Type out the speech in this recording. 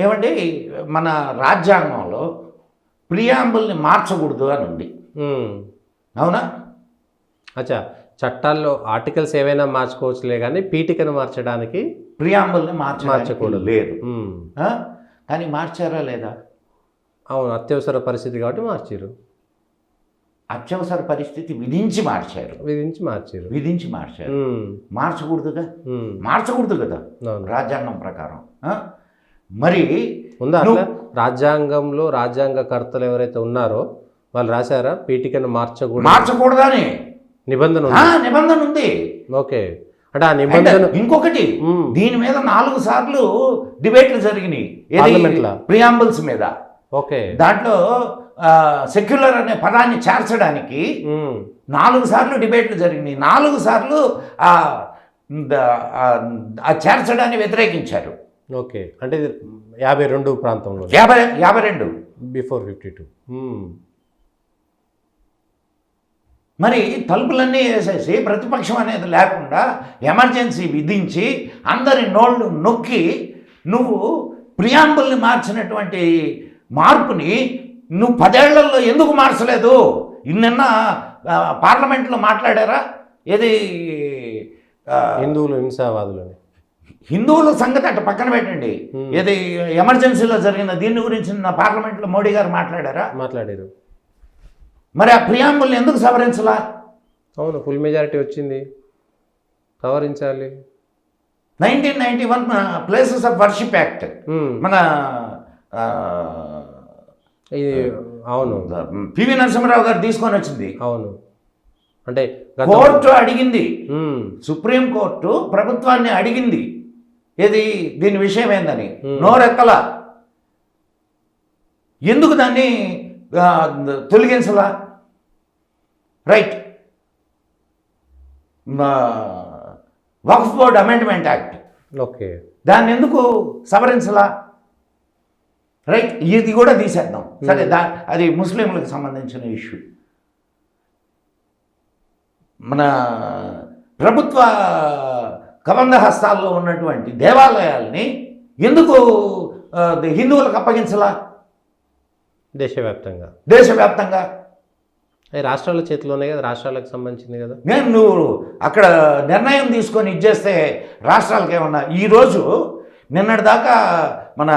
ఏమండి మన రాజ్యాంగంలో ప్రియాంబుల్ని మార్చకూడదు అని ఉంది. అవునా? అచ్చా, చట్టాల్లో ఆర్టికల్స్ ఏవైనా మార్చుకోవచ్చులే కానీ పీఠికను మార్చడానికి ప్రియాంబుల్ని మార్చకూడదు లేదు. కానీ మార్చారా లేదా? అవును, అత్యవసర పరిస్థితి కాబట్టి మార్చారు. అత్యవసర పరిస్థితి విధించి మార్చారు. విధించి మార్చారు. మార్చకూడదు కదా రాజ్యాంగం ప్రకారం. మరి ఉందా రాజ్యాంగంలో రాజ్యాంగకర్తలు ఎవరైతే ఉన్నారో వాళ్ళు రాశారా పీఠికను మార్చకూడదని నిబంధన ఉంది. ఓకే, అంటే ఆ నిబంధన. ఇంకొకటి, దీని మీద 4 సార్లు డిబేట్లు జరిగినాయి ప్రియాంబుల్స్ మీద. ఓకే, దాంట్లో సెక్యులర్ అనే పదాన్ని చేర్చడానికి 4 సార్లు డిబేట్లు జరిగినాయి. 4 సార్లు ఆ చేర్చడాన్ని వ్యతిరేకించారు. ఓకే, అంటే 52 ప్రాంతంలో 52 బిఫోర్ 52. మరి తలుపులన్నీ వేసేసి ప్రతిపక్షం అనేది లేకుండా ఎమర్జెన్సీ విధించి అందరి నోళ్ళు నొక్కి నువ్వు ప్రియాంబుల్ని మార్చినటువంటి మార్పుని నువ్వు 10 ఏళ్లలో ఎందుకు మార్చలేదు? నిన్న పార్లమెంట్లో మాట్లాడారా? ఏది హిందువులు హింసావాదులని, హిందువుల సంగతి అట్ట పక్కన పెట్టండి. ఏది ఎమర్జెన్సీలో జరిగిన దీని గురించి నిన్న పార్లమెంట్లో మోడీ గారు మాట్లాడారు. మరి ఆ ప్రియాంబుల్ని ఎందుకు సవరించలా? అవును, ఫుల్ మెజారిటీ వచ్చింది, సవరించాలి. 1991 ప్లేసెస్ ఆఫ్ వర్షిప్ యాక్ట్ మన అవును పివి నరసింహరావు గారు తీసుకొని వచ్చింది. అవును, అంటే కోర్టు అడిగింది, సుప్రీం కోర్టు ప్రభుత్వాన్ని అడిగింది ఏది దీని విషయం ఏందని, నోరెత్తలా. ఎందుకు దాన్ని తొలగించలా? రైట్, వక్ఫ్ బోర్డ్ అమెండ్మెంట్ యాక్ట్, ఓకే, దాన్ని ఎందుకు సవరించలా? రైట్, ఇది కూడా తీసేద్దాం. సరే, అది ముస్లింలకు సంబంధించిన ఇష్యూ. మన ప్రభుత్వ కబంధ హస్తాల్లో ఉన్నటువంటి దేవాలయాల్ని ఎందుకు హిందువులకు అప్పగించలా? దేశవ్యాప్తంగా రాష్ట్రాల చేతిలోనే కదా, రాష్ట్రాలకు సంబంధించింది కదా. నువ్వు అక్కడ నిర్ణయం తీసుకొని ఇచ్చేస్తే రాష్ట్రాలకు ఏమన్నా. ఈరోజు నిన్నటిదాకా మన